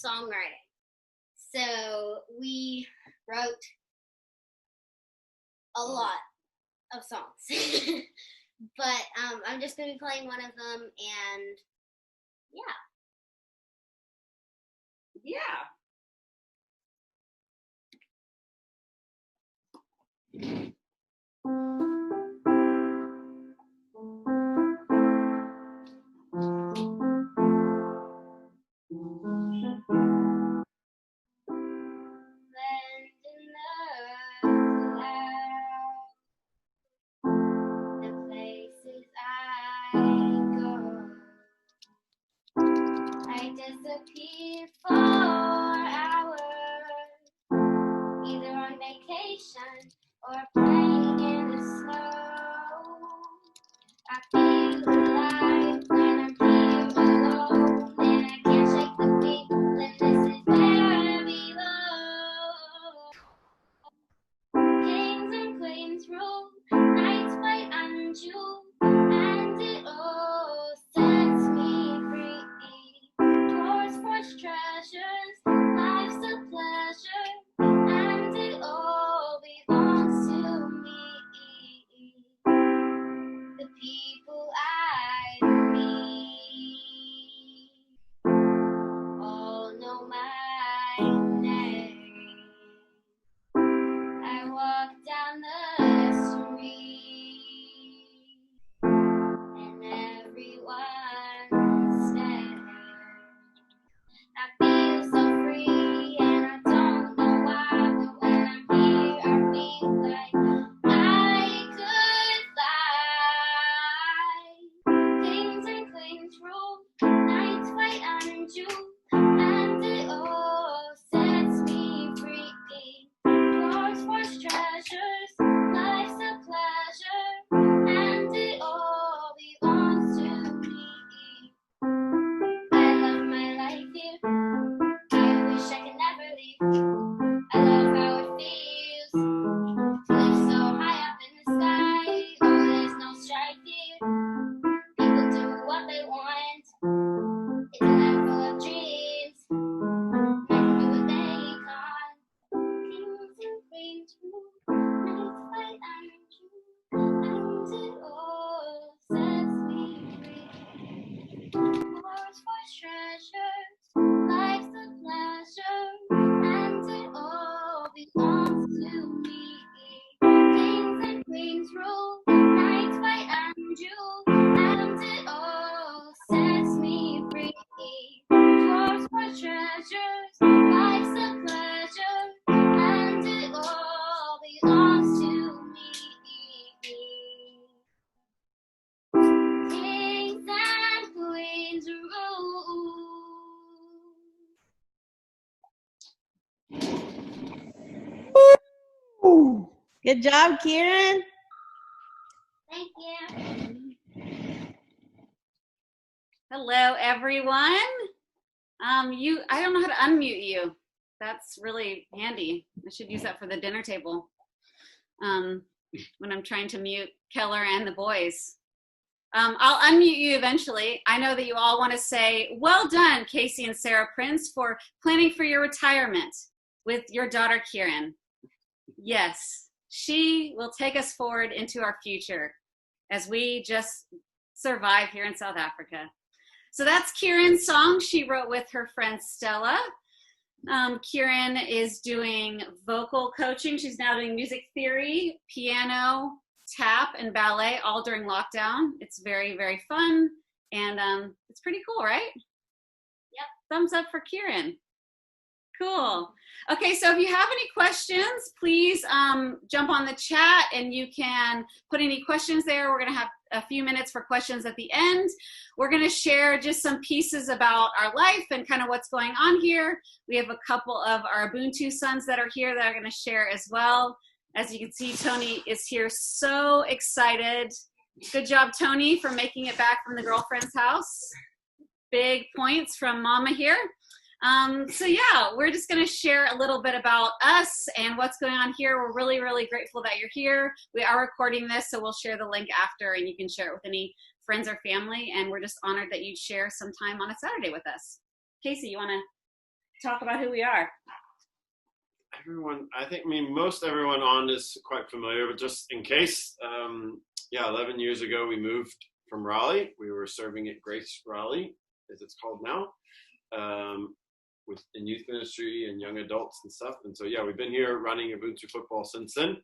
songwriting. So we wrote a lot of songs. But I'm just going to be playing one of them, and yeah. Yeah. Disappear for hours, either on vacation or playing in the snow. I feel alive when I'm here alone, and I can't shake the feeling this is where I belong. Kings and queens rule, nights white and jewel, and it all sets me free. Treasures, life's a pleasure, and it all belongs to me. The people I meet all know my name. I walk down the street, and everyone stares. I feel so free, and I don't know why, but when I'm here, I feel like I could fly. Kings and queens rule, nights white and jewel, and it all sets me free. Yours for treasures, life's a pleasure, and it all belongs to me. I love my life here. I wish I could never leave. I love how it feels to live so high up in the sky. Oh, there's no strife here. People do what they want. It's a land full of dreams. Men can do what they can't. Kings and queens rule, nights white and true, and it all sets me free. Wars for treasures, life's a pleasure, and it all belongs to me. Kings and queens rule, nights white and jewel, and it all sets me free. Wars for treasures, life's a pleasure, and it all belongs to me. Kings and queens rule. Ooh, good job, Kieran. Thank you. Hello, everyone. I don't know how to unmute you. That's really handy. I should use that for the dinner table when I'm trying to mute Keller and the boys. I'll unmute you eventually. I know that you all want to say, well done, Casey and Sarah Prince, for planning for your retirement with your daughter, Kieran. Yes, she will take us forward into our future as we just survive here in South Africa. So that's Kieran's song she wrote with her friend Stella. Kieran is doing vocal coaching. She's now doing music theory, piano, tap, and ballet all during lockdown. It's very, very fun, and it's pretty cool, right? Yep. Thumbs up for Kieran. Cool. Okay, so if you have any questions, please jump on the chat and you can put any questions there. We're going to have a few minutes for questions at the end. We're going to share just some pieces about our life and kind of what's going on here. We have a couple of our Ubuntu sons that are here that are going to share as well. As you can see, Tony is here, so excited. Good job, Tony, for making it back from the girlfriend's house. Big points from Mama here. So yeah, we're just going to share a little bit about us and what's going on here. We're really, really grateful that you're here. We are recording this, so we'll share the link after, and you can share it with any friends or family. And we're just honored that you'd share some time on a Saturday with us. Casey, you want to talk about who we are. Everyone, most everyone on is quite familiar, but just in case, 11 years ago we moved from Raleigh. We were serving at Grace Raleigh, as it's called now, in youth ministry and young adults and stuff. And so, we've been here running Ubuntu football since then.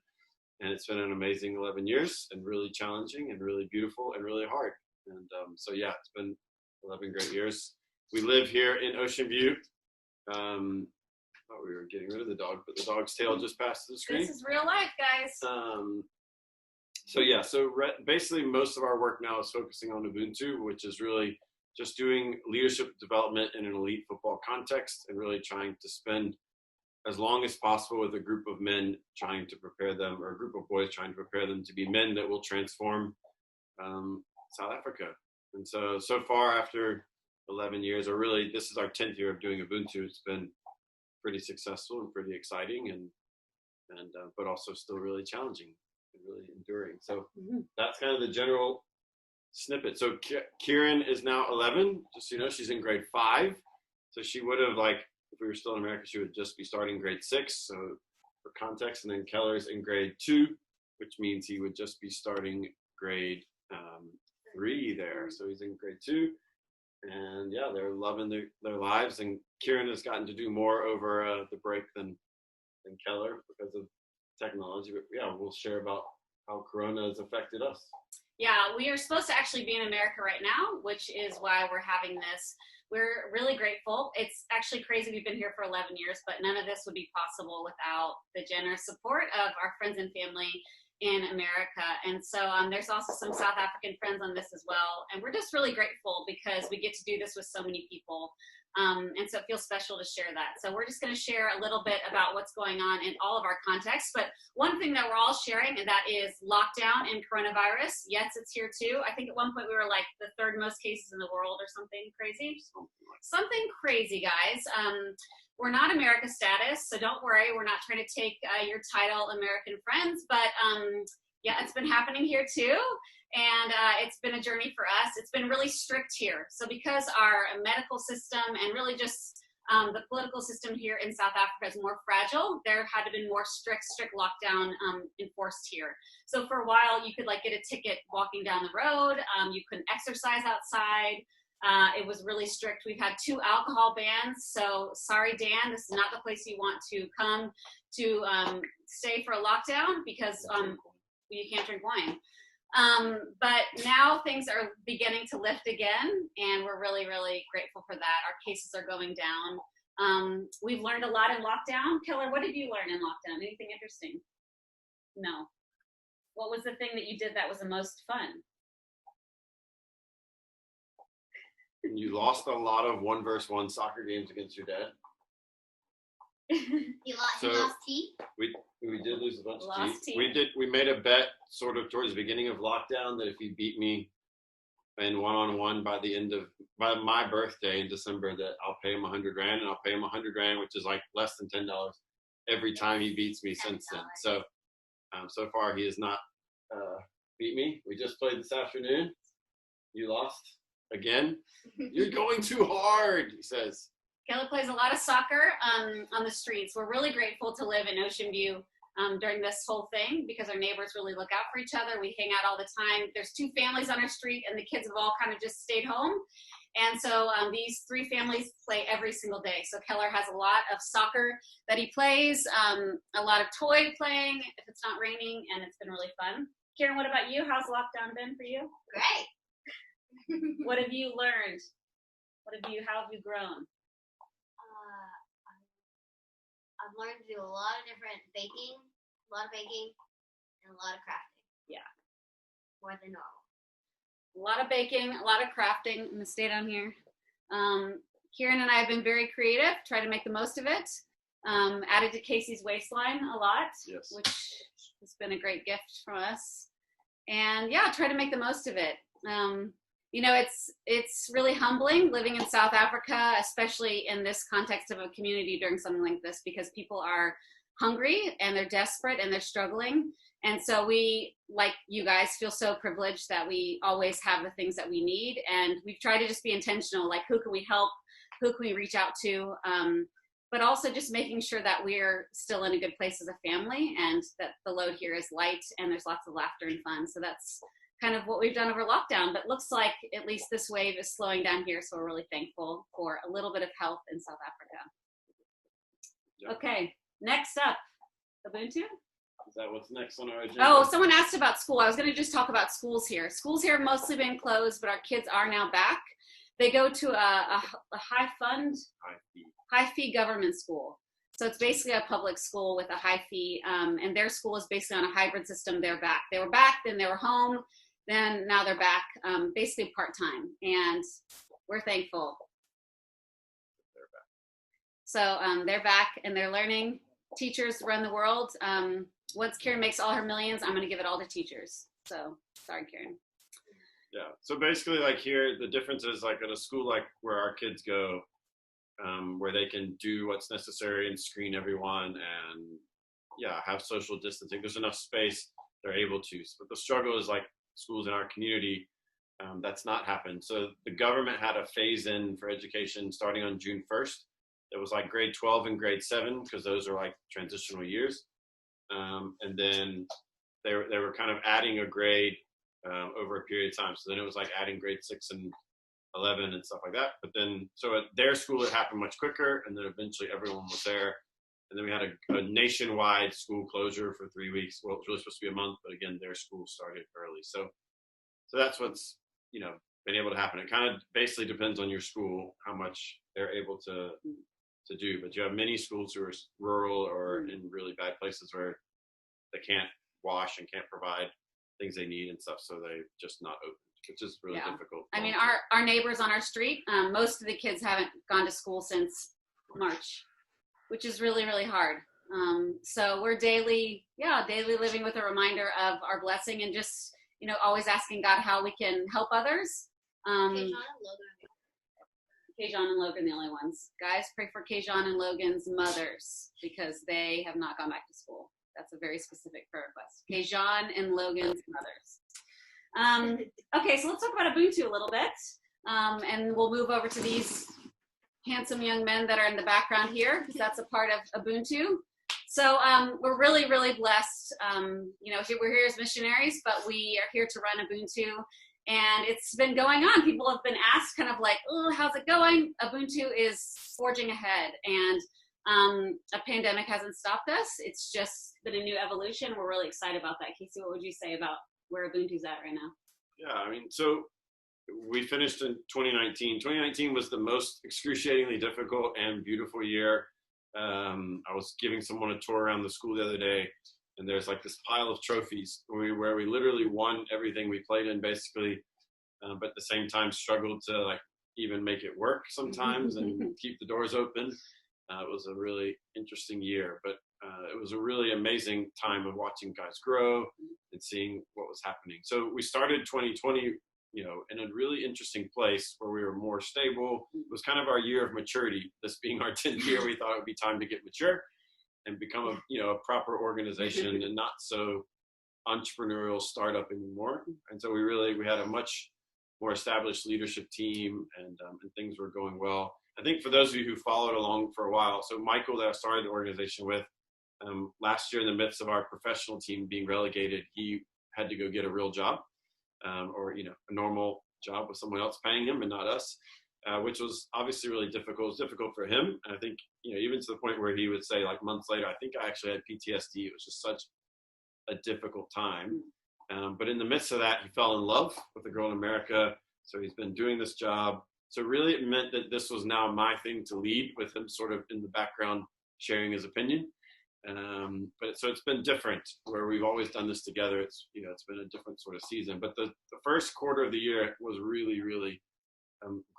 And it's been an amazing 11 years and really challenging and really beautiful and really hard. And it's been 11 great years. We live here in Ocean View. Thought we were getting rid of the dog, but the dog's tail just passed the screen. This is real life, guys. Basically most of our work now is focusing on Ubuntu, which is really just doing leadership development in an elite football context and really trying to spend as long as possible with a group of men trying to prepare them, or a group of boys trying to prepare them to be men that will transform South Africa. And so far after 11 years, or really this is our 10th year of doing Ubuntu, it's been pretty successful and pretty exciting, and but also still really challenging and really enduring. So that's kind of the general snippet. So Kieran is now 11, just so you know, she's in grade 5. So she would have, if we were still in America, she would just be starting grade 6. So for context, and then Keller's in grade 2, which means he would just be starting grade 3 there. So he's in grade 2. And they're loving their lives, and Kieran has gotten to do more over the break than Keller because of technology. But we'll share about how Corona has affected us. Yeah, we are supposed to actually be in America right now, which is why we're having this. We're really grateful. It's actually crazy. We've been here for 11 years, but none of this would be possible without the generous support of our friends and family in America. And so there's also some South African friends on this as well. And we're just really grateful because we get to do this with so many people. And so it feels special to share that. So we're just going to share a little bit about what's going on in all of our contexts. But one thing that we're all sharing, and that is lockdown and coronavirus. Yes, it's here too. I think at one point we were like the 3rd most cases in the world or something crazy. Something crazy, guys. We're not America status, so don't worry. We're not trying to take your title, American friends, but it's been happening here too. And it's been a journey for us. It's been really strict here. So because our medical system and really just the political system here in South Africa is more fragile, there had to be more strict lockdown enforced here. So for a while, you could get a ticket walking down the road. You couldn't exercise outside. It was really strict. We've had 2 alcohol bans. So sorry, Dan, this is not the place you want to come to stay for a lockdown because you can't drink wine. But now things are beginning to lift again, and we're really, really grateful for that. Our cases are going down. We've learned a lot in lockdown. Keller, what did you learn in lockdown? Anything interesting? No. What was the thing that you did that was the most fun? You lost a lot of 1-versus-1 soccer games against your dad. He lost tea? We did lose a bunch of tea. We made a bet sort of towards the beginning of lockdown that if he beat me in one-on-one by my birthday in December, that I'll pay him $100 grand, and I'll pay him $100 grand, which is less than $10 every time he beats me since then. So so far he has not beat me. We just played this afternoon. You lost again. You're going too hard, he says. Keller plays a lot of soccer on the streets. We're really grateful to live in Ocean View during this whole thing because our neighbors really look out for each other. We hang out all the time. There's 2 families on our street, and the kids have all kind of just stayed home. And so these 3 families play every single day. So Keller has a lot of soccer that he plays, a lot of toy playing if it's not raining, and it's been really fun. Kieran, what about you? How's lockdown been for you? Great. What have you learned? How have you grown? I've learned to do a lot of baking, and a lot of crafting. Yeah. More than normal. A lot of baking, a lot of crafting. I'm gonna stay down here. Kieran and I have been very creative, try to make the most of it. Added to Casey's waistline a lot, yes, which has been a great gift from us. And try to make the most of it. It's really humbling living in South Africa, especially in this context of a community during something like this, because people are hungry and they're desperate and they're struggling. And so we, like you guys, feel so privileged that we always have the things that we need. And we've tried to just be intentional, like who can we help? Who can we reach out to? but also just making sure that we're still in a good place as a family and that the load here is light and there's lots of laughter and fun. So that's kind of what we've done over lockdown, but looks like at least this wave is slowing down here. So we're really thankful for a little bit of health in South Africa. Yeah. Okay, next up, Ubuntu. Is that what's next on our agenda? Oh, someone asked about school. I was going to just talk about schools here. Schools here have mostly been closed, but our kids are now back. They go to a high fee government school. So it's basically a public school with a high fee, and their school is basically on a hybrid system. They're back. They were back, then they were home, then now they're back, basically part-time, and we're thankful. So they're back and they're learning. Teachers run the world. Once Karen makes all her millions, I'm going to give it all to teachers. So sorry, Karen. Yeah. So basically, like here, the difference is like at a school like where our kids go, where they can do what's necessary and screen everyone and have social distancing. There's enough space, they're able to. But the struggle is like schools in our community, that's not happened. So the government had a phase in for education starting on June 1st. It was like grade 12 and grade 7 because those are like transitional years. And then they were kind of adding a grade over a period of time. So then it was like adding grade 6 and 11 and stuff like that. But then, so at their school, it happened much quicker. And then eventually everyone was there. And then we had a nationwide school closure for 3 weeks. Well, it was really supposed to be a month, but again, their school started early. So that's what's, been able to happen. It kind of basically depends on your school, how much they're able to do. But you have many schools who are rural or in really bad places where they can't wash and can't provide things they need and stuff. So they just not open, which is really difficult. I mean, our neighbors on our street, most of the kids haven't gone to school since March, which is really, really hard. So we're daily living with a reminder of our blessing and just, always asking God how we can help others. Kajon and Logan, the only ones. Guys, pray for Kajon and Logan's mothers because they have not gone back to school. That's a very specific prayer request. Kajon and Logan's mothers. Okay, so let's talk about Ubuntu a little bit. And we'll move over to these handsome young men that are in the background here because that's a part of Ubuntu. So we're really, really blessed. We're here as missionaries, but we are here to run Ubuntu. And it's been going on. People have been asked kind of like, oh, how's it going? Ubuntu is forging ahead. And a pandemic hasn't stopped us. It's just been a new evolution. We're really excited about that. Casey, what would you say about where Ubuntu's at right now? Yeah, I mean, so we finished in 2019. 2019 was the most excruciatingly difficult and beautiful year. I was giving someone a tour around the school the other day, and there's like this pile of trophies where we literally won everything we played in basically, but at the same time struggled to like even make it work sometimes and keep the doors open. It was a really interesting year, but it was a really amazing time of watching guys grow and seeing what was happening. So we started 2020, in a really interesting place where we were more stable. It was kind of our year of maturity. This being our 10th year, we thought it would be time to get mature and become a proper organization and not so entrepreneurial startup anymore. And so we had a much more established leadership team and things were going well. I think for those of you who followed along for a while, so Michael that I started the organization with, last year in the midst of our professional team being relegated, he had to go get a real job or a normal job with someone else paying him and not us, which was obviously really difficult. It was difficult for him. And I think, even to the point where he would say like months later, I think I actually had PTSD. It was just such a difficult time. But in the midst of that, he fell in love with a girl in America. So he's been doing this job. So really it meant that this was now my thing to lead with him sort of in the background, sharing his opinion. But so it's been different where we've always done this together. It's, it's been a different sort of season, but the first quarter of the year was really, really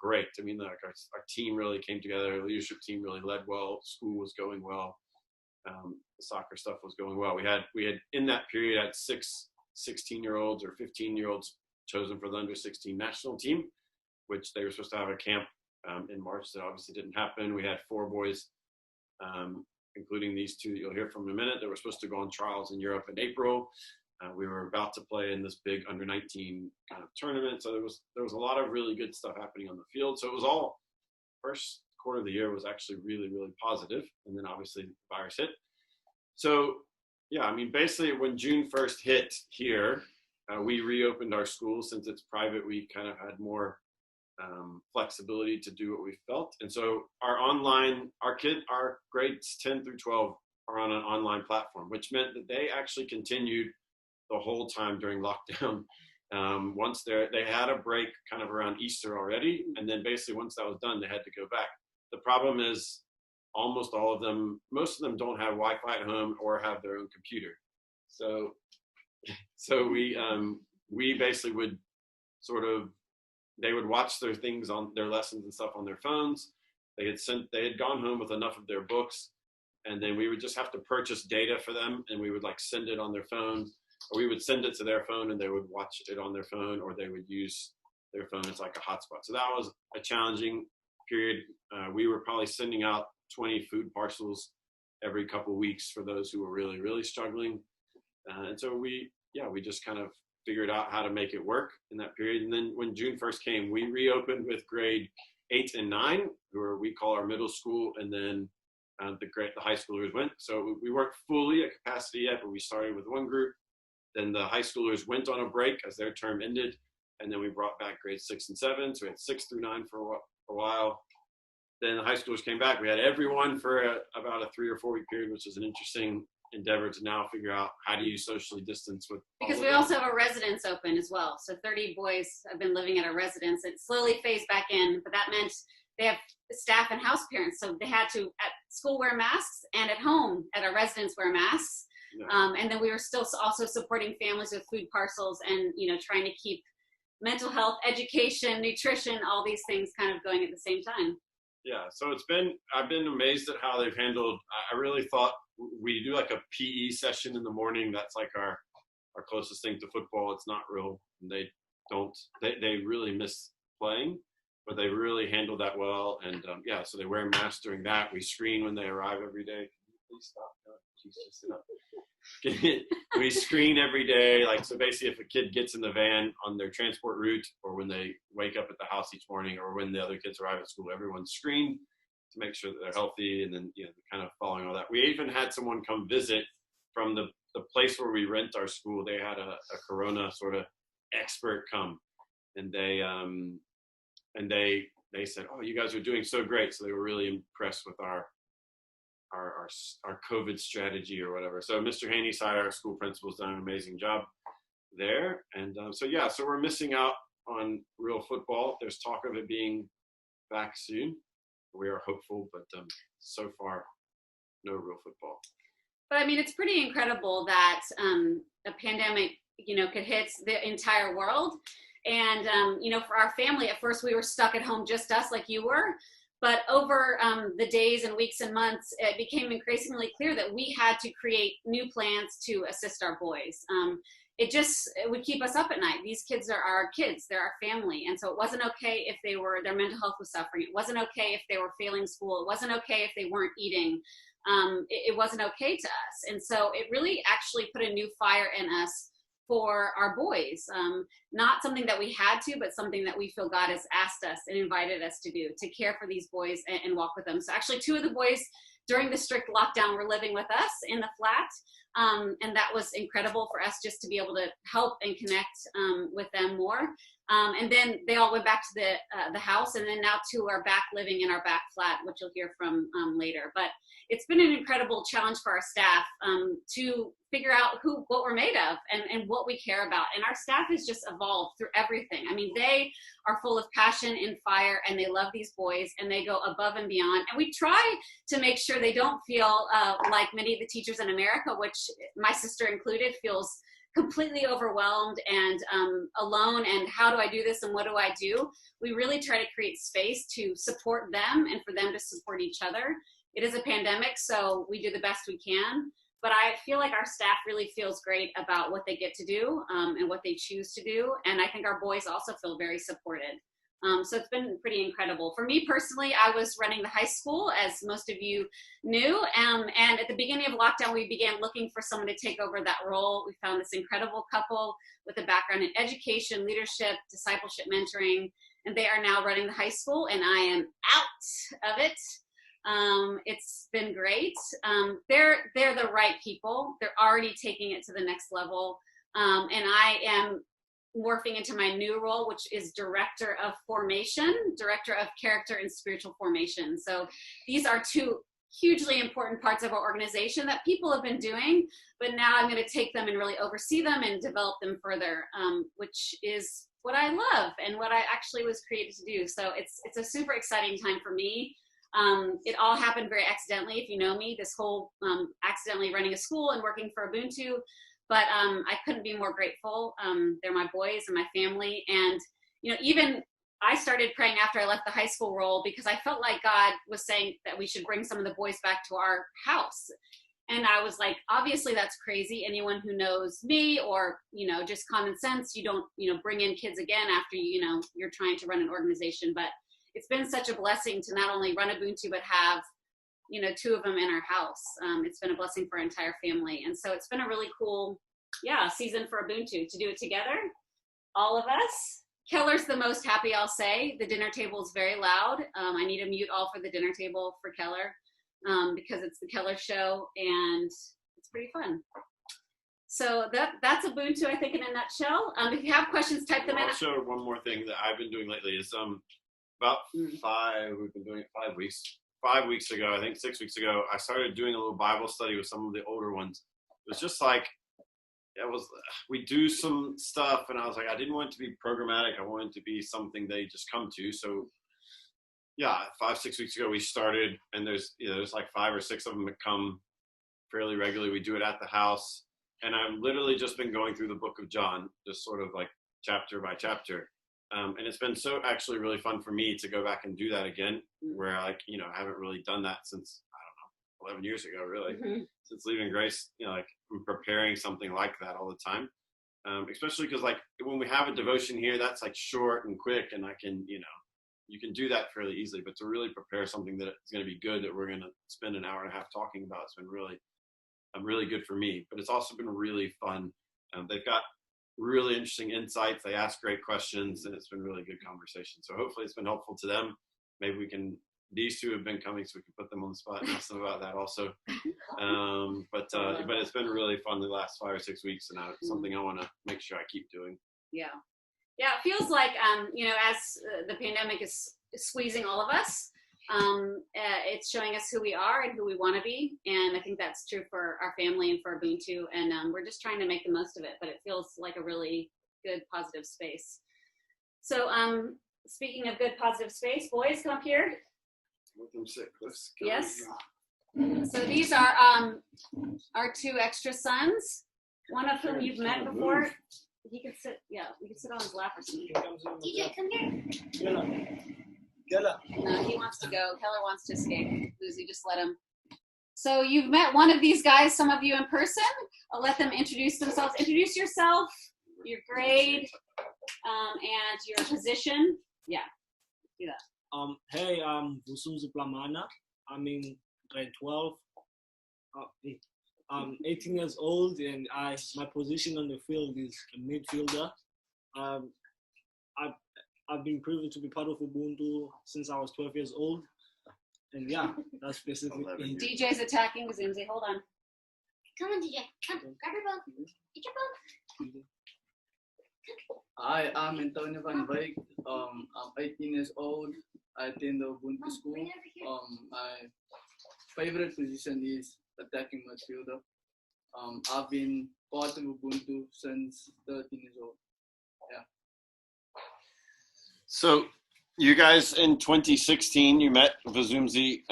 great. I mean, like our team really came together. Our leadership team really led well. School was going well. The soccer stuff was going well. We had in that period had 6 16-year-olds or 15-year-olds chosen for the under 16 national team, which they were supposed to have a camp in March that obviously didn't happen. We had 4 boys, including these 2 that you'll hear from in a minute, that were supposed to go on trials in Europe in April. We were about to play in this big under 19 kind of tournament. So there was a lot of really good stuff happening on the field. So it was all first quarter of the year was actually really, really positive. And then obviously the virus hit. So yeah, I mean, basically when June 1st hit here, we reopened our school. Since it's private, we kind of had more flexibility to do what we felt. And so our grades 10 through 12 are on an online platform, which meant that they actually continued the whole time during lockdown. Once they had a break kind of around Easter already. And then basically once that was done, they had to go back. The problem is most of them don't have Wi-Fi at home or have their own computer. So we basically would they would watch their things on their lessons and stuff on their phones. They had gone home with enough of their books, and then we would just have to purchase data for them, and we would like send it on their phone, or we would send it to their phone and they would watch it on their phone, or they would use their phone as like a hotspot. So that was a challenging period. We were probably sending out 20 food parcels every couple of weeks for those who were really, really struggling. And so we just kind of figured out how to make it work in that period. And then when June 1st came, we reopened with grade 8 and 9, who we call our middle school, and then the high schoolers went. So we weren't fully at capacity yet, but we started with one group. Then the high schoolers went on a break as their term ended, and then we brought back grades 6 and 7. So we had 6 through 9 for a while. Then the high schoolers came back. We had everyone for about a 3 or 4 week period, which is an interesting endeavor to now figure out how do you socially distance with. Because we also have a residence open as well. So 30 boys have been living at a residence. It slowly phased back in, but that meant they have staff and house parents. So they had to at school wear masks, and at home at a residence wear masks. Yeah. And then we were still also supporting families with food parcels and, trying to keep mental health, education, nutrition, all these things kind of going at the same time. Yeah, so I've been amazed at how they've handled. I really thought we do like a PE session in the morning. That's like our closest thing to football. It's not real. They really miss playing, but they really handled that well. And so they wear masks during that. We screen when they arrive every day. Please stop. Jesus, sit up. We screen every day. Like, so basically if a kid gets in the van on their transport route, or when they wake up at the house each morning, or when the other kids arrive at school, everyone's screened to make sure that they're healthy, and then kind of following all that. We even had someone come visit from the place where we rent our school. They had a corona sort of expert come, and they said, "Oh, you guys are doing so great." So they were really impressed with our COVID strategy or whatever. So Mr. Haney side, our school principal's done an amazing job there. And so we're missing out on real football. There's talk of it being back soon. We are hopeful, but so far, no real football. But I mean, it's pretty incredible that a pandemic, could hit the entire world. And, for our family, at first we were stuck at home, just us like you were. But over the days and weeks and months, it became increasingly clear that we had to create new plans to assist our boys. It would keep us up at night. These kids are our kids, they're our family. And so it wasn't okay if their mental health was suffering. It wasn't okay if they were failing school. It wasn't okay if they weren't eating. It wasn't okay to us. And so it really actually put a new fire in us for our boys. Not something that we had to, but something that we feel God has asked us and invited us to do, to care for these boys and walk with them. So actually 2 of the boys during the strict lockdown were living with us in the flat. And that was incredible for us just to be able to help and connect with them more. And then they all went back to the house, and then now 2 are back living in our back flat, which you'll hear from later. But it's been an incredible challenge for our staff to figure out what we're made of and what we care about. And our staff has just evolved through everything. I mean, they are full of passion and fire, and they love these boys, and they go above and beyond. And we try to make sure they don't feel like many of the teachers in America, which my sister included, feels completely overwhelmed and alone, and how do I do this and what do I do? We really try to create space to support them and for them to support each other. It is a pandemic, so we do the best we can, but I feel like our staff really feels great about what they get to do and what they choose to do, and I think our boys also feel very supported. So it's been pretty incredible. For me personally, I was running the high school, as most of you knew. And at the beginning of lockdown, we began looking for someone to take over that role. We found this incredible couple with a background in education, leadership, discipleship, mentoring. and they are now running the high school, and I am out of it. It's been great. They're the right people. They're already taking it to the next level. And I am morphing into my new role, which is director of formation, director of character and spiritual formation. So these are two hugely important parts of our organization that people have been doing, but now I'm going to take them and really oversee them and develop them further, which is what I love and what I actually was created to do. So it's a super exciting time for me. It all happened very accidentally. If you know me, this whole accidentally running a school and working for Ubuntu, but I couldn't be more grateful. They're my boys and my family. And, you know, even I started praying after I left the high school role because I felt like God was saying that we should bring some of the boys back to our house. And I was like, obviously that's crazy. Anyone who knows me or, you know, just common sense, you don't, you know, bring in kids again after, you know, you're trying to run an organization. But it's been such a blessing to not only run Ubuntu, but have, you know, two of them in our house. It's been a blessing for our entire family. And so it's been a really cool, season for Ubuntu to do it together. All of us. Keller's the most happy, I'll say. The dinner table is very loud. I need to mute all for the dinner table for Keller because it's the Keller show and it's pretty fun. So that's Ubuntu, I think, in a nutshell. If you have questions, type them in. I'll show one more thing that I've been doing lately is about we've been doing it 5 weeks. 5 weeks ago, I think 6 weeks ago, I started doing a little Bible study with some of the older ones. It was just like, we do some stuff and I was like, I didn't want it to be programmatic. I wanted it to be something they just come to. So 5-6 weeks ago we started, and there's like 5 or 6 of them that come fairly regularly. We do it at the house, and I've literally just been going through the book of John, just sort of like chapter by chapter. And it's been so actually really fun for me to go back and do that again, where I haven't really done that since, 11 years ago, really, since leaving Grace. Like I'm preparing something like that all the time, especially because like when we have a devotion here, that's like short and quick, and I can, you can do that fairly easily. But to really prepare something that is going to be good, that we're going to spend an hour and a half talking about, it's been really good for me. But it's also been really fun. They've got really interesting insights. They ask great questions, and it's been really good conversation. So hopefully it's been helpful to them. Maybe these two have been coming, so we can put them on the spot and ask them about that also. But it's been really fun the last 5 or 6 weeks, and it's something I want to make sure I keep doing. Yeah, it feels like as the pandemic is squeezing all of us, it's showing us who we are and who we want to be, and I think that's true for our family and for Ubuntu, and we're just trying to make the most of it. But it feels like a really good, positive space. So speaking of good, positive space, boys, come up here. With them sick. Yes. So these are our 2 extra sons. One of whom you've met before. He could sit. Yeah, we could sit on his lap or something. DJ, come here. No, he wants to go. Keller wants to escape. Lucy, just let him. So you've met one of these guys, some of you in person. I'll let them introduce themselves. Introduce yourself, your grade, and your position. Yeah, do that. Hey, I'm Vusumzi Plamana. I'm in grade 12. I'm 18 years old, and my position on the field is a midfielder. I've been privileged to be part of Ubuntu since I was 12 years old, and that's basically it. DJ's attacking Gazumzi. Hold on. Come on, DJ. Come, grab your ball. Get your ball. Hi, I'm Antonio van Beek. I'm 18 years old. I attend the Ubuntu school. My favorite position is attacking midfielder. I've been part of Ubuntu since 13 years old. Yeah. So you guys in 2016, you met Vazumzi.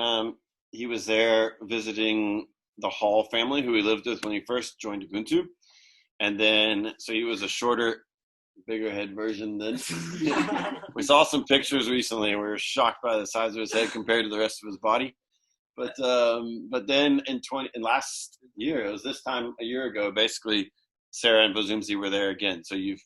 He was there visiting the Hall family who he lived with when he first joined Ubuntu. And then, so he was a shorter, bigger head version than we saw some pictures recently and we were shocked by the size of his head compared to the rest of his body. But then in last year, it was this time a year ago, basically Sarah and Vazumzi were there again. So you've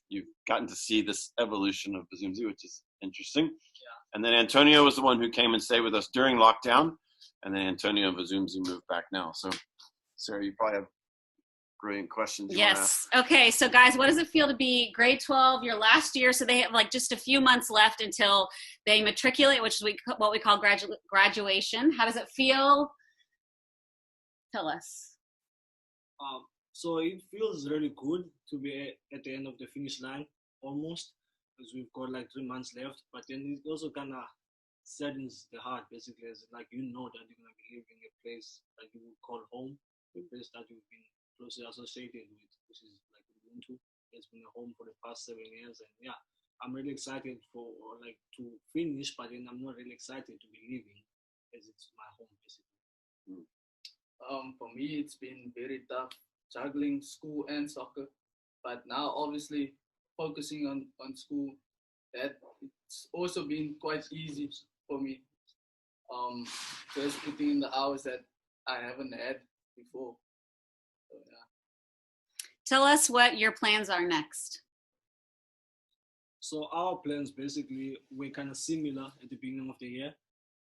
gotten to see this evolution of Vazumzi, which is interesting. Yeah. And then Antonio was the one who came and stayed with us during lockdown. And then Antonio and Vazumzi moved back now. So Sarah, you probably have brilliant questions. You wanna ask? Yes. Okay. So, guys, what does it feel to be grade 12, your last year? So they have like just a few months left until they matriculate, which is what we call graduation. How does it feel? Tell us. So it feels really good to be at the end of the finish line almost, because we've got like 3 months left. But then it also kind of saddens the heart, basically, as like that you're gonna be living a place that you would call home, a place that you've been closely associated with, which is like Ubuntu. It's been a home for the past 7 years, and yeah, I'm really excited for like to finish, but then I'm not really excited to be leaving, as it's my home basically. For me, it's been very tough juggling school and soccer, but now obviously focusing on school, that it's also been quite easy for me. Just putting in the hours that I haven't had before. So, yeah. Tell us what your plans are next. So our plans basically were kind of similar at the beginning of the year,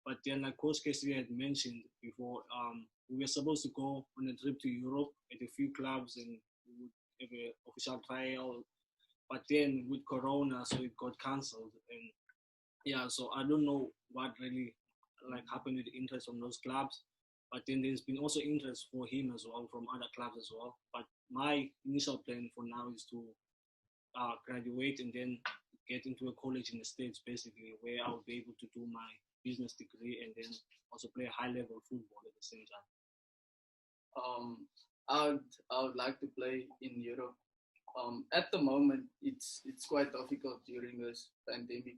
but then like Coach Casey had mentioned before, we were supposed to go on a trip to Europe at a few clubs and we would have an official trial, but then with Corona, so it got cancelled. And yeah, so I don't know what really like happened with the interest from those clubs, but then there's been also interest for him as well from other clubs as well. But my initial plan for now is to graduate and then get into a college in the States, basically, where I'll be able to do my business degree and then also play high-level football at the same time. I would like to play in Europe. At the moment, it's quite difficult during this pandemic.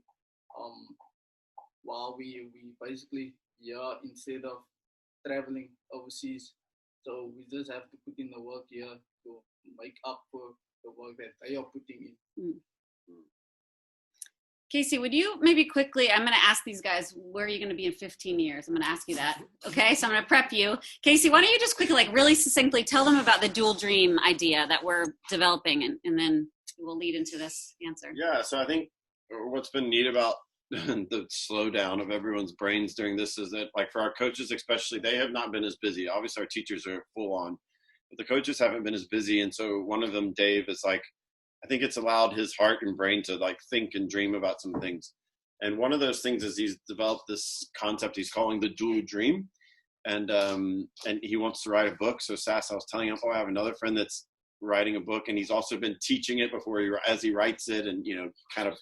While we basically here instead of traveling overseas, so we just have to put in the work here to make up for the work that they are putting in. Casey, would you maybe quickly, I'm going to ask these guys, where are you going to be in 15 years? I'm going to ask you that. Okay, so I'm going to prep you. Casey, why don't you just quickly, like really succinctly tell them about the dual dream idea that we're developing, and then we'll lead into this answer. Yeah, so I think what's been neat about the slowdown of everyone's brains during this is that, like, for our coaches especially, they have not been as busy. Obviously, our teachers are full on, but the coaches haven't been as busy. And so one of them, Dave, is like, I think it's allowed his heart and brain to like think and dream about some things. And one of those things is he's developed this concept he's calling the dual dream. And he wants to write a book. So Sass, I was telling him, I have another friend that's writing a book, and he's also been teaching it as he writes it, and, kind of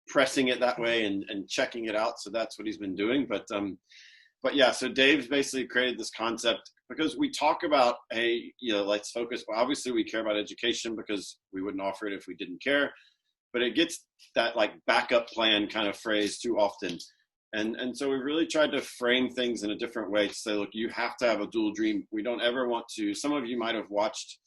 pressing it that way and checking it out. So that's what he's been doing. But yeah, so Dave's basically created this concept because we talk about, hey, let's focus. Well, obviously we care about education because we wouldn't offer it if we didn't care, but it gets that like backup plan kind of phrase too often. And so we really tried to frame things in a different way to say, look, you have to have a dual dream. We don't ever want to, some of you might have watched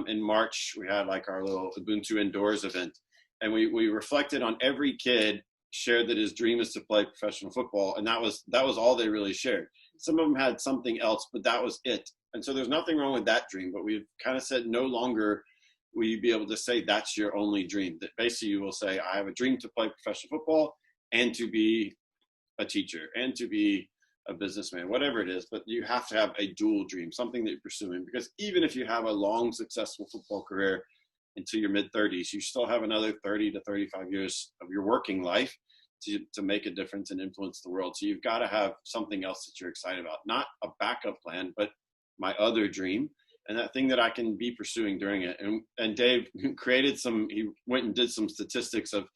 in March, we had like our little Ubuntu Indoors event, and we reflected on every kid shared that his dream is to play professional football, and that was all they really shared. Some of them had something else, but that was it. And so there's nothing wrong with that dream, but we've kind of said no longer will you be able to say that's your only dream. That basically you will say, I have a dream to play professional football and to be a teacher and to be a businessman, whatever it is, but you have to have a dual dream, something that you're pursuing, because even if you have a long, successful football career into your mid-30s, you still have another 30 to 35 years of your working life to make a difference and influence the world. So you've got to have something else that you're excited about, not a backup plan, but my other dream and that thing that I can be pursuing during it. And Dave created he went and did some statistics of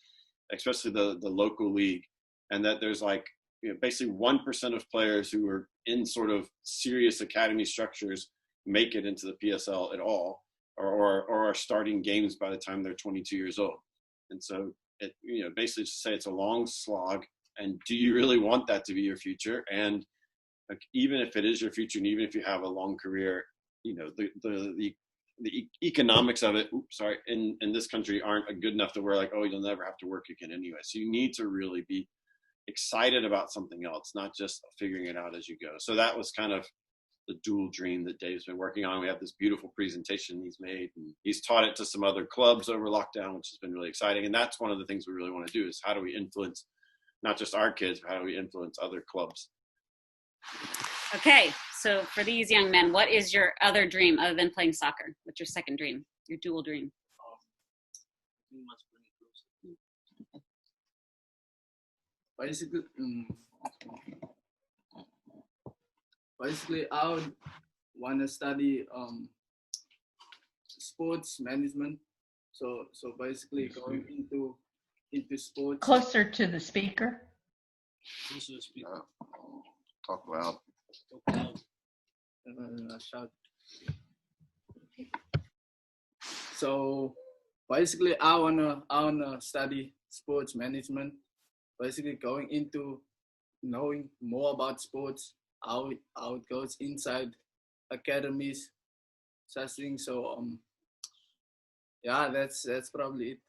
especially the local league, and that there's like, basically 1% of players who are in sort of serious academy structures make it into the PSL at all, or are starting games by the time they're 22 years old. And so it, basically to say it's a long slog, and do you really want that to be your future? And like, even if it is your future, and even if you have a long career, the economics of it, in this country aren't good enough to where like, you'll never have to work again anyway. So you need to really be excited about something else, not just figuring it out as you go. So that was kind of the dual dream that Dave's been working on. We have this beautiful presentation he's made, and he's taught it to some other clubs over lockdown, which has been really exciting. And that's one of the things we really want to do, is how do we influence not just our kids, but how do we influence other clubs? Okay, So for these young men, what is your other dream other than playing soccer? What's your second dream? Your dual dream? We must bring it closer. Basically, I would want to study sports management. So basically going into sports. Closer to the speaker. Also speak. Talk loud. Talk loud. Shout. So basically, I wanna study sports management. Basically, going into knowing more about sports, how it goes inside academies, such things. So yeah, that's probably it.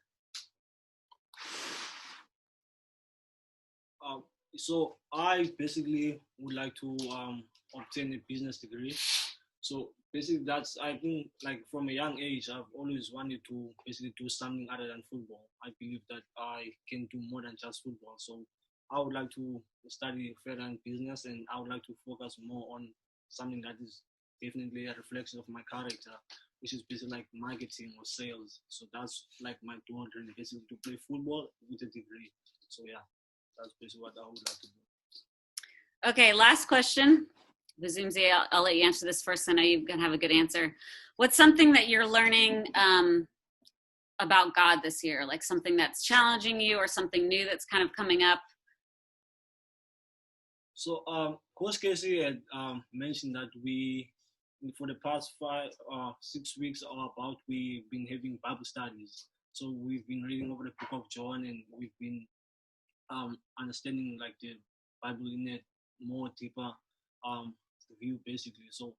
So I basically would like to obtain a business degree. So basically that's, I think, like from a young age, I've always wanted to basically do something other than football. I believe that I can do more than just football. So I would like to study further in business, and I would like to focus more on something that is definitely a reflection of my character, which is basically like marketing or sales. So that's like my dual dream, basically to play football with a degree. So yeah, that's basically what I would like to do. Okay, last question. Vizumzi, I'll let you answer this first. I know you're going to have a good answer. What's something that you're learning about God this year? Like something that's challenging you or something new that's kind of coming up? So Coach Casey had mentioned that for the past 6 weeks or about, we've been having Bible studies. So we've been reading over the book of John, and we've been understanding like the Bible in a more deeper view, basically. So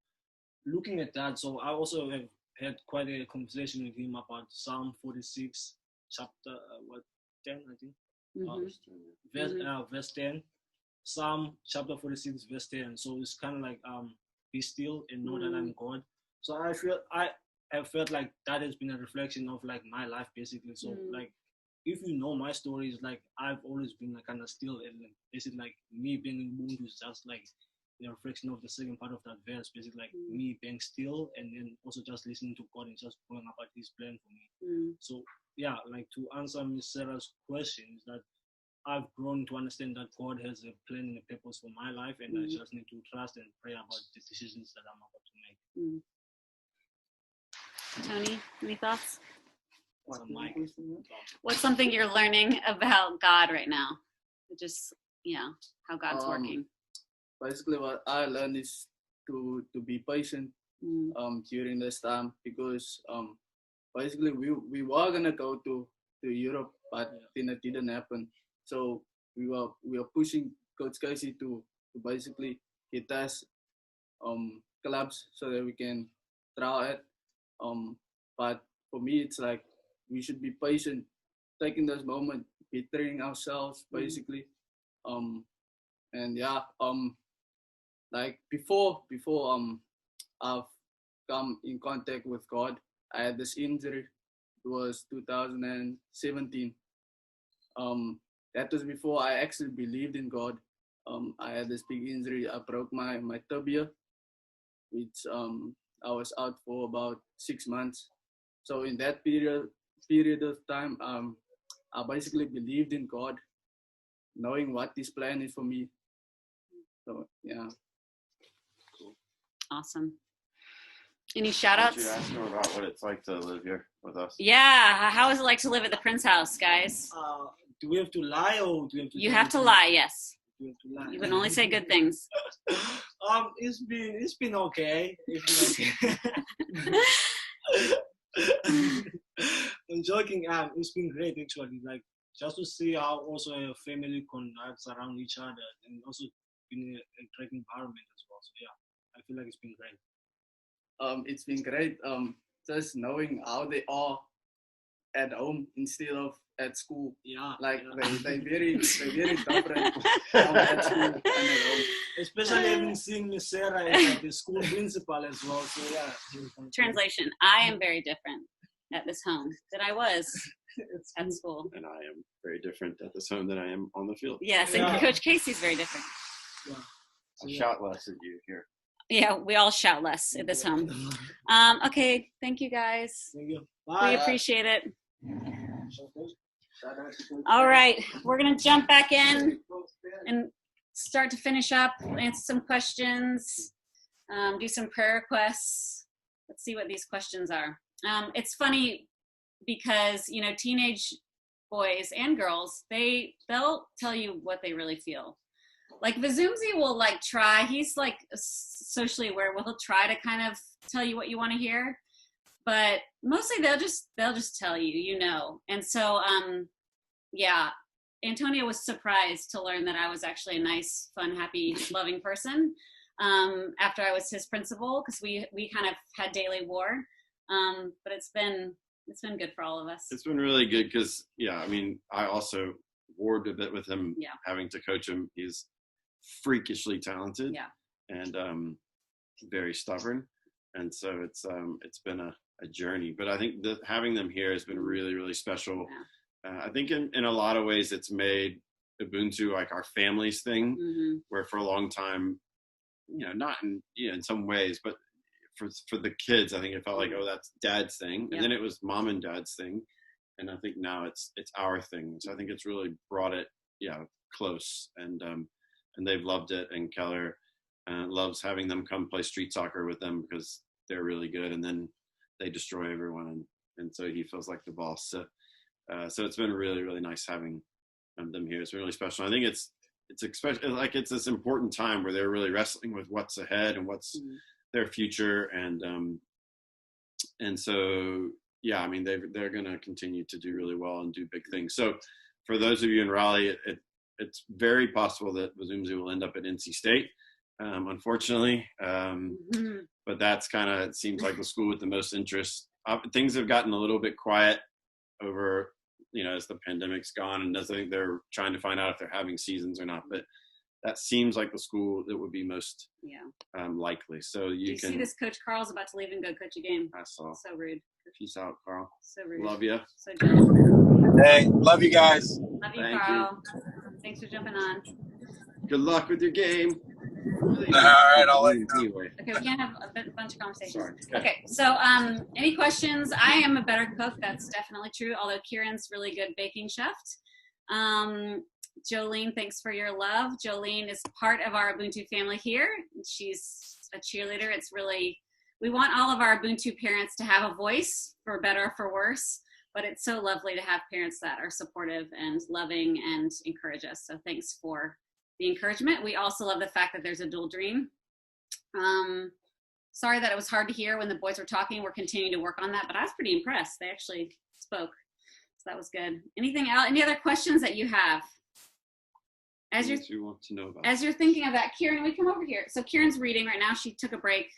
looking at that, so I also have had quite a conversation with him about Psalm 46, chapter 10, I think. Verse 10. Psalm chapter 46, verse 10. So it's kind of like be still and know that I'm God. So I have felt like that has been a reflection of like my life, basically. So like, if you know my story, is like I've always been like kind of still, and basically like me being in Ubuntu is just like the reflection of the second part of that verse, basically like me being still and then also just listening to God and just going about His plan for me. So yeah, like to answer Miss Sarah's question, is that I've grown to understand that God has a plan and a purpose for my life, and I just need to trust and pray about the decisions that I'm about to make. Tony, any thoughts? Mike. What's something you're learning about God right now? Just, how God's working. Basically, what I learned is to be patient during this time, because basically we were gonna go to Europe, but then it didn't happen. So we were pushing Coach Casey to basically get us clubs so that we can try it. But for me, it's like we should be patient, taking this moment, bettering ourselves, basically. And yeah, like before I've come in contact with God, I had this injury. It was 2017. That was before I actually believed in God. I had this big injury. I broke my tibia, which I was out for about 6 months. So in that period of time, I basically believed in God, knowing what His plan is for me. So yeah. Awesome. Any shout outs? Did you ask him about what it's like to live here with us? Yeah. How is it like to live at the Prince House, guys? Do we have to lie, or do we have to? You have to lie. Yes. We have to lie. You can only say good things. It's been okay. I'm joking. It's been great actually. Like just to see how also a family conducts around each other, and also been a great environment as well. So yeah, I feel like it's been great. It's been great. Just knowing how they are at home instead of at school. Yeah. Like they very different at school and at home. Especially having seen Miss Sarah as the school principal as well. So yeah. Translation: I am very different at this home than I was at school. And I am very different at this home than I am on the field. Yes, and Coach Casey's very different. Yeah. I shot less at you here. Yeah, we all shout less at this home. Okay, thank you guys. Thank you. We Bye. appreciate it. All right, we're gonna jump back in and start to finish up, answer some questions, do some prayer requests. Let's see what these questions are. It's funny because, you know, teenage boys and girls, they'll tell you what they really feel. Like Vazumzi will like try, he's like socially aware, he'll try to kind of tell you what you want to hear, but mostly they'll just tell you, you know. And so, yeah, Antonio was surprised to learn that I was actually a nice, fun, happy, loving person after I was his principal, because we kind of had daily war. But it's been good for all of us. It's been really good because, yeah, I mean, I also warred a bit with him, having to coach him. He's freakishly talented, and very stubborn, and so it's been a journey. But I think that having them here has been really, really special. I think in a lot of ways it's made Ubuntu like our family's thing, where for a long time, you know, not in some ways, but for the kids, I think it felt like, oh, that's dad's thing, and then it was mom and dad's thing, and I think now it's our thing. So I think it's really brought it close, and they've loved it. And Keller loves having them come play street soccer with them because they're really good, and then they destroy everyone, and so he feels like the boss. So it's been really, really nice having them here. It's been really special. I think it's especially like it's this important time where they're really wrestling with what's ahead and what's their future, and so I mean they're going to continue to do really well and do big things. So for those of you in Raleigh, it's very possible that Wazumzu will end up at NC State, unfortunately. But that's kind of, it seems like the school with the most interest. Things have gotten a little bit quiet over, you know, as the pandemic's gone, and I think they're trying to find out if they're having seasons or not. But that seems like the school that would be most likely. So you can see this Coach Carl's about to leave and go coach a game. I saw. So rude. Peace out, Carl. So rude. Love you. So jealous. Hey, love you guys. Love you, Thank Carl. Thanks for jumping on. Good luck with your game. All right, I'll let you know. Anyway. Okay, we can't have a bunch of conversations. Sorry. Okay, so any questions? I am a better cook. That's definitely true, although Kieran's really good baking chef. Jolene, thanks for your love. Jolene is part of our Ubuntu family here. She's a cheerleader. It's really, we want all of our Ubuntu parents to have a voice, for better or for worse, but it's so lovely to have parents that are supportive and loving and encourage us. So thanks for the encouragement. We also love the fact that there's a dual dream. Sorry that it was hard to hear when the boys were talking. We're continuing to work on that, but I was pretty impressed. They actually spoke, so that was good. Anything else? Any other questions that you have? As you want to know about. As you're thinking of that, Kieran, we come over here. So Kieran's reading right now. She took a break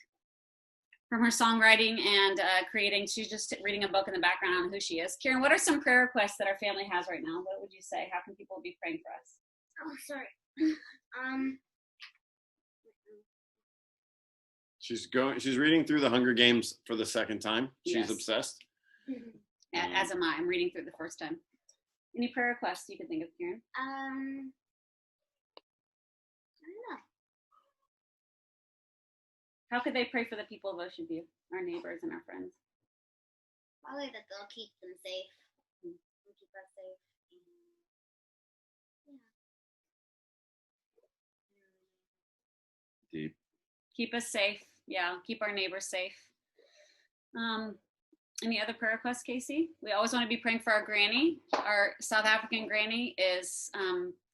from her songwriting and creating. She's just reading a book in the background on who she is. Kieran, what are some prayer requests that our family has right now? What would you say? How can people be praying for us? Oh, sorry. She's reading through the Hunger Games for the second time. She's Yes. obsessed. As am I. I'm reading through the first time. Any prayer requests you can think of, Kieran? I don't know. How could they pray for the people of Ocean View, our neighbors and our friends? Probably that they'll keep them safe. And keep us safe. Deep. Keep us safe. Yeah, keep our neighbors safe. Any other prayer requests, Casey? We always want to be praying for our granny. Our South African granny is,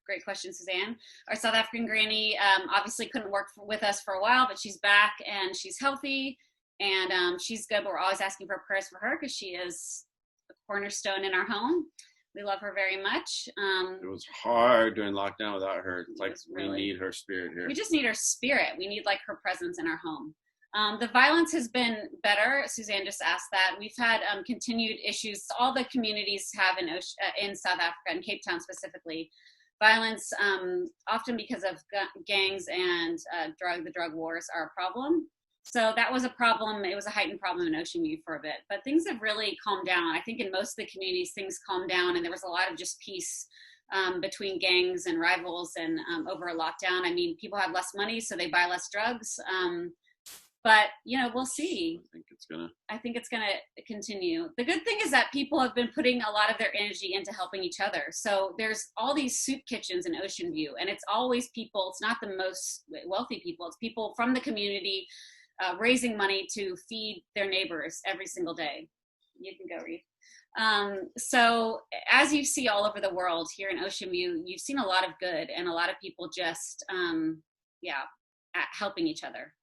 great question, Suzanne. Our South African granny obviously couldn't work with us for a while, but she's back and she's healthy and she's good. But we're always asking for prayers for her because she is a cornerstone in our home. We love her very much. It was hard during lockdown without her. It's like really, we need her spirit here. We just need her spirit. We need like her presence in our home. The violence has been better. Suzanne just asked that. We've had continued issues. All the communities have in South Africa, in Cape Town specifically, violence, often because of gangs and the drug wars are a problem. So that was a problem. It was a heightened problem in Ocean View for a bit, but things have really calmed down. I think in most of the communities, things calmed down and there was a lot of just peace between gangs and rivals and over a lockdown. I mean, people have less money, so they buy less drugs. but we'll see. I think it's gonna. I think it's going to continue. The good thing is that people have been putting a lot of their energy into helping each other. So there's all these soup kitchens in Ocean View, and it's always people, it's not the most wealthy people, it's people from the community raising money to feed their neighbors every single day. You can go, Reed. So as you see all over the world, here in Ocean View, you've seen a lot of good and a lot of people just, helping each other.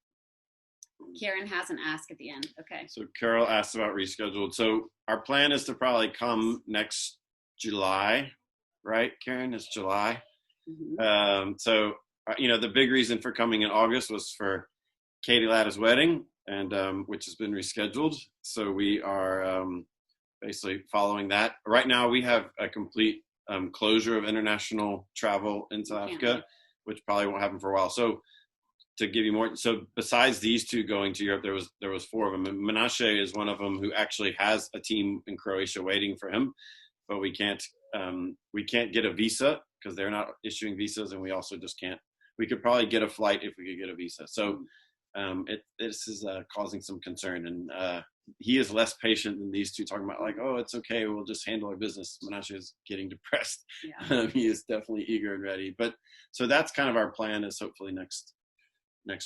Karen has an ask at the end. Okay. So Carol asked about rescheduled. So our plan is to probably come next July, right? Karen, it's July. Mm-hmm. The big reason for coming in August was for Katie Latta's wedding, and which has been rescheduled. So we are basically following that. Right now, we have a complete closure of international travel in South Africa, which probably won't happen for a while. So to give you more, so besides these two going to Europe, there was four of them. And Menashe is one of them who actually has a team in Croatia waiting for him, but we can't get a visa because they're not issuing visas, and we also just can't. We could probably get a flight if we could get a visa. So this is causing some concern, and he is less patient than these two, talking about like, oh, it's okay, we'll just handle our business. Menashe is getting depressed. Yeah. He is definitely eager and ready. But so that's kind of our plan, is hopefully next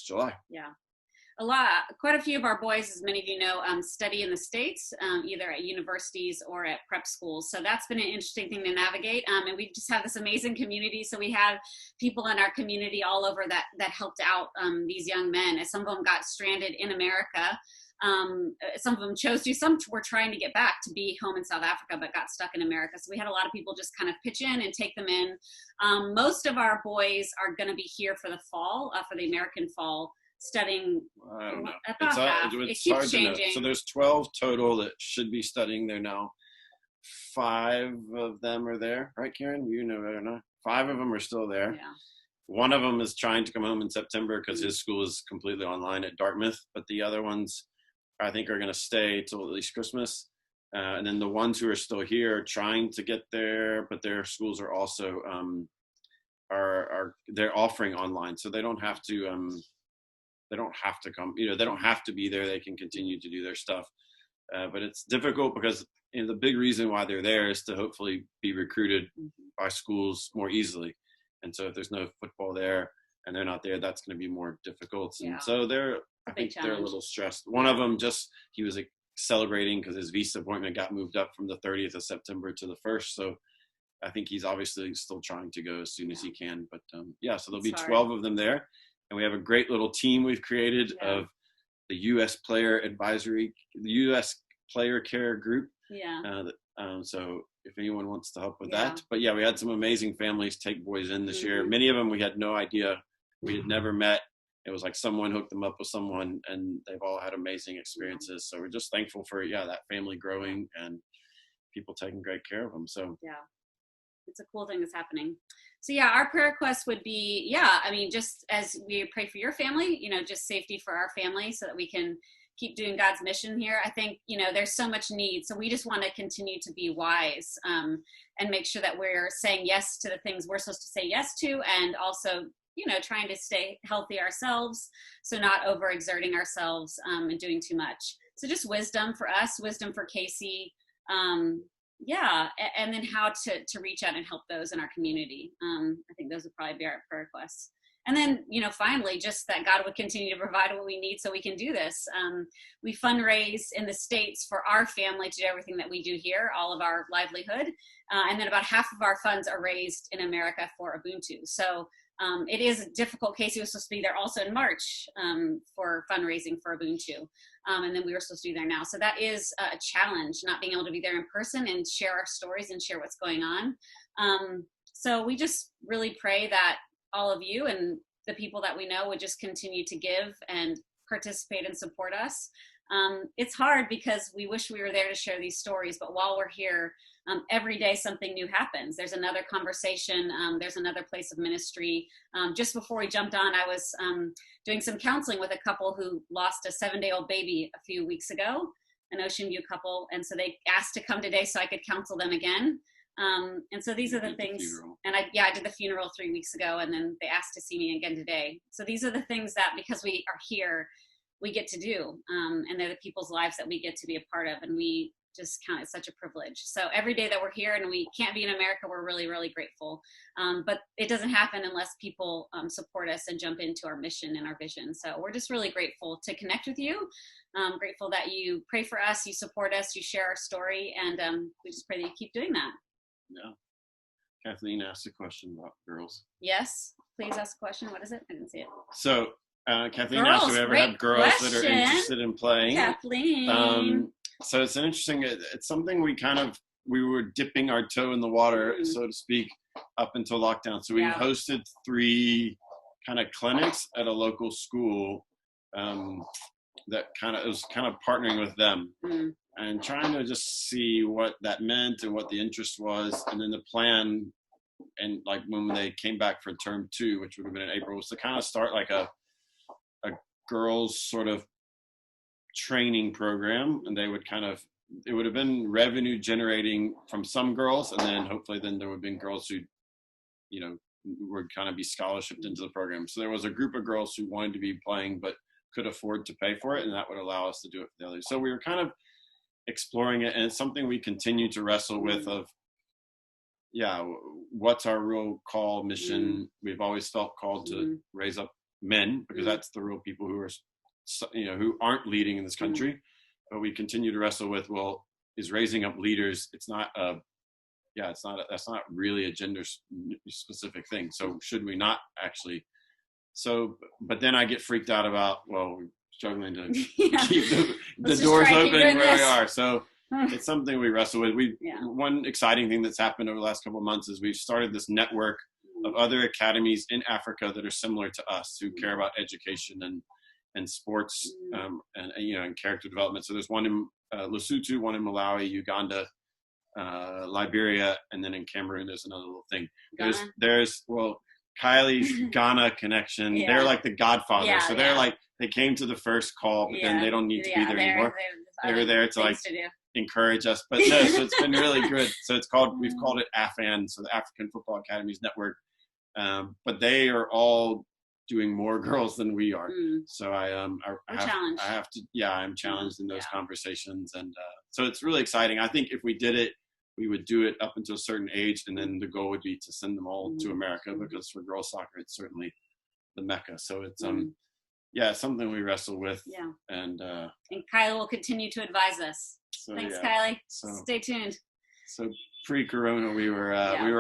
July. Yeah. Quite a few of our boys, as many of you know, study in the States, either at universities or at prep schools. So that's been an interesting thing to navigate. And we just have this amazing community. So we have people in our community all over that helped out these young men. As some of them got stranded in America. Some of them chose to, some were trying to get back to be home in South Africa, but got stuck in America. So we had a lot of people just kind of pitch in and take them in. Most of our boys are going to be here for the fall, for the American fall, studying. I don't know. About half. It keeps changing. So there's 12 total that should be studying there now. 5 of them are there, right, Karen? You know better now. 5 of them are still there. Yeah. One of them is trying to come home in September because his school is completely online at Dartmouth, but the other ones, I think, are going to stay till at least Christmas. And then the ones who are still here are trying to get there, but their schools are also they're offering online, so they don't have to come. They don't have to be there. They can continue to do their stuff. But it's difficult because the big reason why they're there is to hopefully be recruited by schools more easily. And so if there's no football there and they're not there, that's going to be more difficult. And so I think they're a little stressed. One of them he was celebrating because his visa appointment got moved up from the 30th of September to the 1st. So I think he's obviously still trying to go as soon as he can. But so there'll be 12 of them there. And we have a great little team we've created of the U.S. Player Care Group. Yeah. So if anyone wants to help with that. But we had some amazing families take boys in this year. Many of them we had no idea. We had never met. It was like someone hooked them up with someone, and they've all had amazing experiences. So we're just thankful for that family growing and people taking great care of them. So it's a cool thing that's happening. So our prayer request would be, just as we pray for your family, just safety for our family so that we can keep doing God's mission here. I think, there's so much need. So we just want to continue to be wise and make sure that we're saying yes to the things we're supposed to say yes to, and also, trying to stay healthy ourselves. So not overexerting ourselves and doing too much. So just wisdom for us, wisdom for Casey. And then how to reach out and help those in our community. I think those would probably be our prayer requests. And then, finally, just that God would continue to provide what we need so we can do this. We fundraise in the States for our family to do everything that we do here, all of our livelihood. And then about half of our funds are raised in America for Ubuntu. So it is difficult. Casey was supposed to be there also in March for fundraising for Ubuntu. And then we were supposed to be there now. So that is a challenge, not being able to be there in person and share our stories and share what's going on. So we just really pray that all of you and the people that we know would just continue to give and participate and support us. It's hard because we wish we were there to share these stories, but while we're here, every day something new happens. There's another conversation. There's another place of ministry. Just before we jumped on, I was doing some counseling with a couple who lost a 7-day-old baby a few weeks ago, an Ocean View couple. And so they asked to come today so I could counsel them again. And so these are the things, and I did the funeral 3 weeks ago, and then they asked to see me again today. So these are the things that, because we are here, we get to do. And they're the people's lives that we get to be a part of. And we just count it such a privilege. So every day that we're here and we can't be in America, we're really, really grateful. But it doesn't happen unless people support us and jump into our mission and our vision. So we're just really grateful to connect with you. Grateful that you pray for us, you support us, you share our story, and we just pray that you keep doing that. Yeah. Kathleen asked a question about girls. Yes, please ask a question. What is it? I didn't see it. So Kathleen Girls, asked if we ever great have girls that are question. interested in playing. Kathleen. So it's an interesting, it's something we were dipping our toe in the water, so to speak, up until lockdown. So we hosted 3 kind of clinics at a local school that it was kind of partnering with them and trying to just see what that meant and what the interest was. And then the plan, and like when they came back for term 2, which would have been in April, was to kind of start like a girls sort of training program, and they would it would have been revenue generating from some girls, and then hopefully then there would have been girls who, you know, would kind of be scholarshiped into the program. So there was a group of girls who wanted to be playing but could afford to pay for it, and that would allow us to do it for the others. So we were kind of exploring it, and it's something we continue to wrestle with of, what's our real call, mission? We've always felt called to raise up men, because that's the real people who are, you know, who aren't leading in this country. But we continue to wrestle with, well, is raising up leaders, that's not really a gender specific thing. So should we not actually? So, but then I get freaked out about, well, we're struggling to keep the doors open where we are. So it's something we wrestle with. One exciting thing that's happened over the last couple of months is we've started this network of other academies in Africa that are similar to us, who care about education and sports, and you know, and character development. So there's one in Lesotho, one in Malawi, Uganda, Liberia, and then in Cameroon there's another little thing. There's Kylie's Ghana connection. They're like the Godfather. So they're like, they came to the first call, but then they don't need to be there anymore. They were there to like encourage us. But no, so it's been really good. So we've called it AFAN, so the African Football Academies Network. But they are all doing more girls than we are. So I'm challenged in those conversations. And so it's really exciting. I think if we did it, we would do it up until a certain age. And then the goal would be to send them all to America, because for girls soccer, it's certainly the Mecca. So it's, it's something we wrestle with. Yeah. And Kylie will continue to advise us. So, thanks, Kylie. So, stay tuned. So pre-corona, we were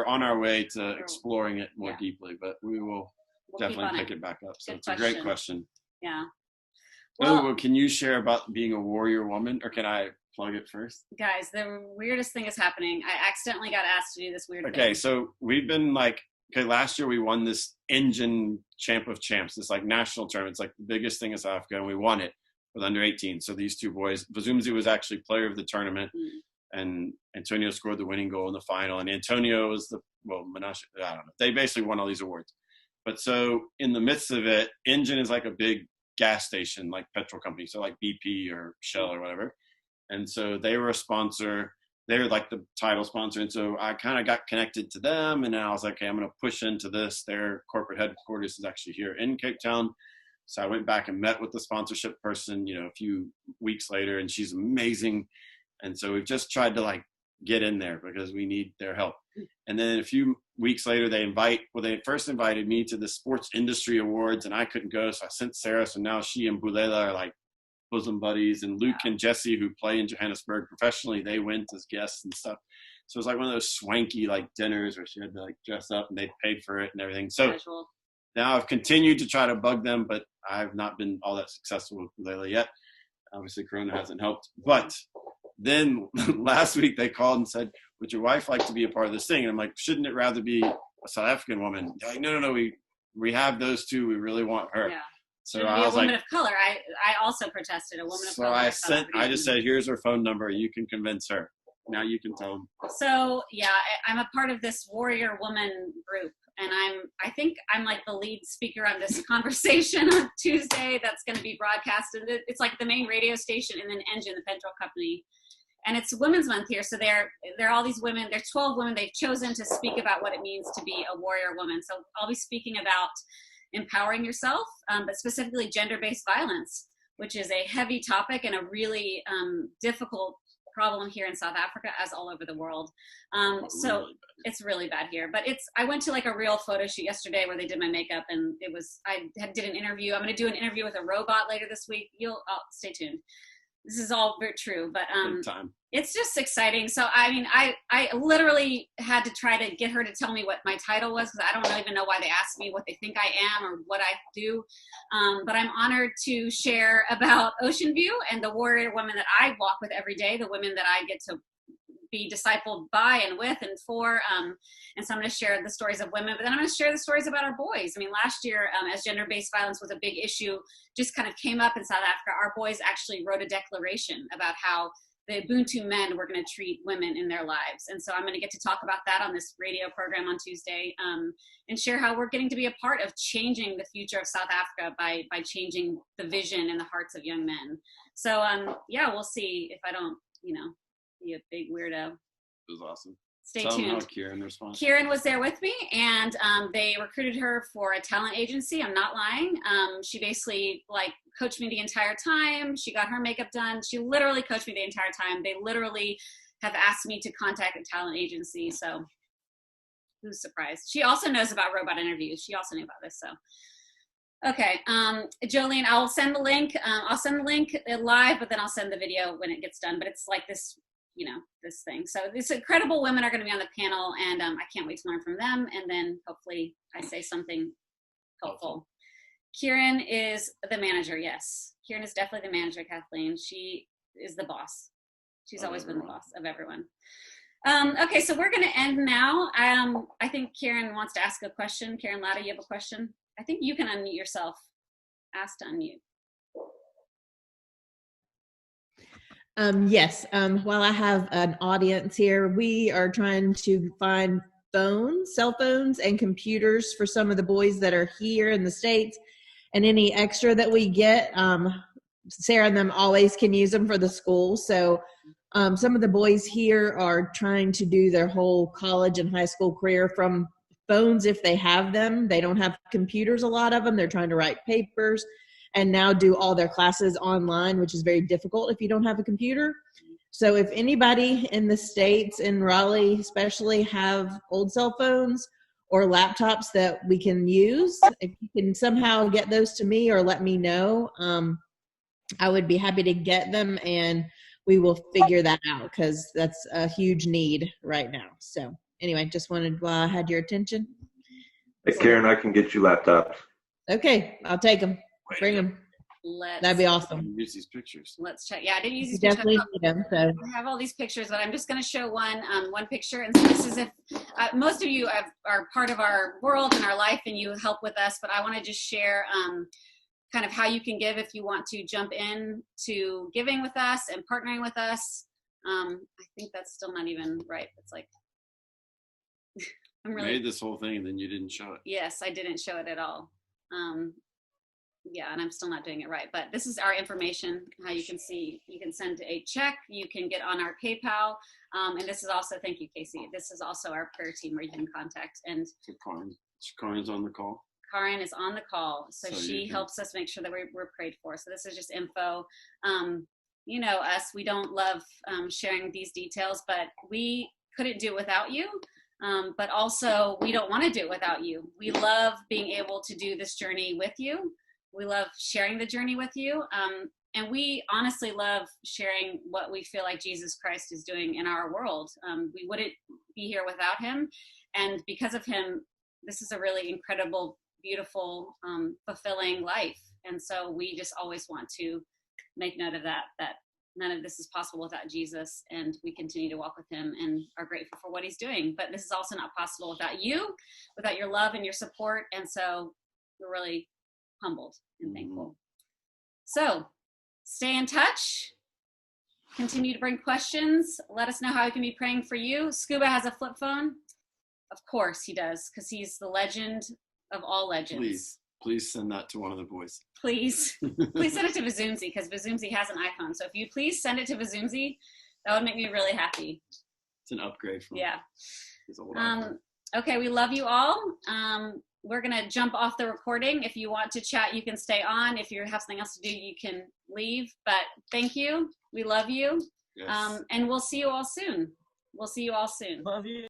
on our way to exploring it more deeply, but we'll definitely pick it back up. So it's a great question. Yeah. Well, can you share about being a warrior woman, or can I plug it first? Guys, the weirdest thing is happening. I accidentally got asked to do this weird thing. Okay, so we've been last year we won this Engine Champ of Champs, this like national tournament. It's like the biggest thing in South Africa, and we won it with under 18. So these 2 boys, Vazumzi was actually player of the tournament, and Antonio scored the winning goal in the final. And Antonio was Menashe, I don't know. They basically won all these awards. But so in the midst of it, Engine is like a big gas station, like petrol company, so like BP or Shell or whatever. And so they were a sponsor. They were like the title sponsor. And so I kind of got connected to them, and I was like, okay, I'm going to push into this. Their corporate headquarters is actually here in Cape Town. So I went back and met with the sponsorship person, you know, a few weeks later, and she's amazing. And so we've just tried to like get in there because we need their help. And then a few weeks later, they first invited me to the Sports Industry Awards, and I couldn't go. So I sent Sarah. So now she and Bulela are like bosom buddies, and Luke and Jesse, who play in Johannesburg professionally, they went as guests and stuff. So it was like one of those swanky like dinners where she had to like dress up, and they paid for it and everything. So now I've continued to try to bug them, but I've not been all that successful with Bulela yet. Obviously Corona hasn't helped. But then last week they called and said, would your wife like to be a part of this thing? And I'm like, shouldn't it rather be a South African woman? They're like, no, we have those 2. We really want her. Yeah. So I was woman of color. I also protested, a woman of color. So I just said, here's her phone number. You can convince her. Now you can tell them. So I'm a part of this warrior woman group, and I think I'm like the lead speaker on this conversation on Tuesday that's going to be broadcasted. It's like the main radio station, and then Engine, the petrol company. And it's Women's Month here, so there are all these women. There's 12 women they've chosen to speak about what it means to be a warrior woman. So I'll be speaking about empowering yourself, but specifically gender-based violence. which is a heavy topic and a really difficult problem here in South Africa, as all over the world. So it's really bad here, but I went to like a real photo shoot yesterday where they did my makeup, and I did an interview. I'm going to do an interview with a robot later this week. Stay tuned. This is all very true, but it's just exciting. So, I mean, I literally had to try to get her to tell me what my title was, because I don't even know why they asked me what they think I am or what I do. But I'm honored to share about Ocean View and the warrior women that I walk with every day, the women that I get to be discipled by and with and for. And so I'm going to share the stories of women, but then I'm going to share the stories about our boys. I mean, last year, as gender-based violence was a big issue, just kind of came up in South Africa, our boys actually wrote a declaration about how the Ubuntu men were going to treat women in their lives. And so I'm going to get to talk about that on this radio program on Tuesday, and share how we're getting to be a part of changing the future of South Africa by changing the vision in the hearts of young men. So yeah, we'll see if I don't, be a big weirdo. It was awesome. Stay Tell tuned. them how Kieran responds. Kieran was there with me, and they recruited her for a talent agency. I'm not lying. She basically coached me the entire time. She got her makeup done. She literally coached me the entire time. They literally have asked me to contact a talent agency. So who's surprised? She also knows about robot interviews. She also knew about this. So okay, Jolene, I'll send the link. I'll send the link live, but then I'll send the video when it gets done. But it's like this, this thing. So these incredible women are going to be on the panel, and I can't wait to learn from them. And then hopefully I say something helpful. Kieran is the manager. Yes, Kieran is definitely the manager, Kathleen. She is the boss. She's always been the boss of everyone. Okay, so we're going to end now. I think Kieran wants to ask a question. Kieran Latta, you have a question? I think you can unmute yourself. Ask to unmute. Yes. While I have an audience here, we are trying to find cell phones and computers for some of the boys that are here in the States, and any extra that we get, Sarah and them always can use them for the school. So some of the boys here are trying to do their whole college and high school career from phones if they have them. They don't have computers, a lot of them. They're trying to write papers and now do all their classes online, which is very difficult if you don't have a computer. So if anybody in the States, in Raleigh especially, have old cell phones or laptops that we can use, if you can somehow get those to me or let me know, I would be happy to get them, and we will figure that out, because that's a huge need right now. So anyway, just wanted, while I had your attention. Hey, Karen, I can get you laptops. Okay, I'll take them. Bring them. That'd be awesome. Use these pictures. Let's check. Yeah, I didn't use these Definitely pictures. need them. So I have all these pictures, but I'm just going to show one picture. And so this is if most of you are part of our world and our life, and you help with us. But I want to just share kind of how you can give if you want to jump in to giving with us and partnering with us. I think that's still not even right. It's like I'm really made this whole thing and then you didn't show it. Yes, I didn't show it at all. Yeah, and I'm still not doing it right. But this is our information, how you can see. You can send a check. You can get on our PayPal. And this is also, thank you, Casey. This is also our prayer team where you can contact. And So Karin's on the call. Karin is on the call. So she helps us make sure that we're prayed for. So this is just info. You know us, we don't love sharing these details, but we couldn't do it without you. But also, we don't want to do it without you. We love being able to do this journey with you. We love sharing the journey with you. And we honestly love sharing what we feel like Jesus Christ is doing in our world. We wouldn't be here without him. And because of him, this is a really incredible, beautiful, fulfilling life. And so we just always want to make note of that none of this is possible without Jesus, and we continue to walk with him and are grateful for what he's doing. But this is also not possible without you, without your love and your support. And so we're really humbled and thankful. So stay in touch. Continue to bring questions. Let us know how we can be praying for you. Scuba has a flip phone. Of course he does, because he's the legend of all legends. Please send that to one of the boys. Please send it to Vazumzi, because Vazumzi has an iPhone. So if you please send it to Vazumzi, that would make me really happy. It's an upgrade from his old iPhone. Okay, we love you all. we're going to jump off the recording. If you want to chat, you can stay on. If you have something else to do, you can leave. But thank you. We love you. Yes. And we'll see you all soon. We'll see you all soon. Love you.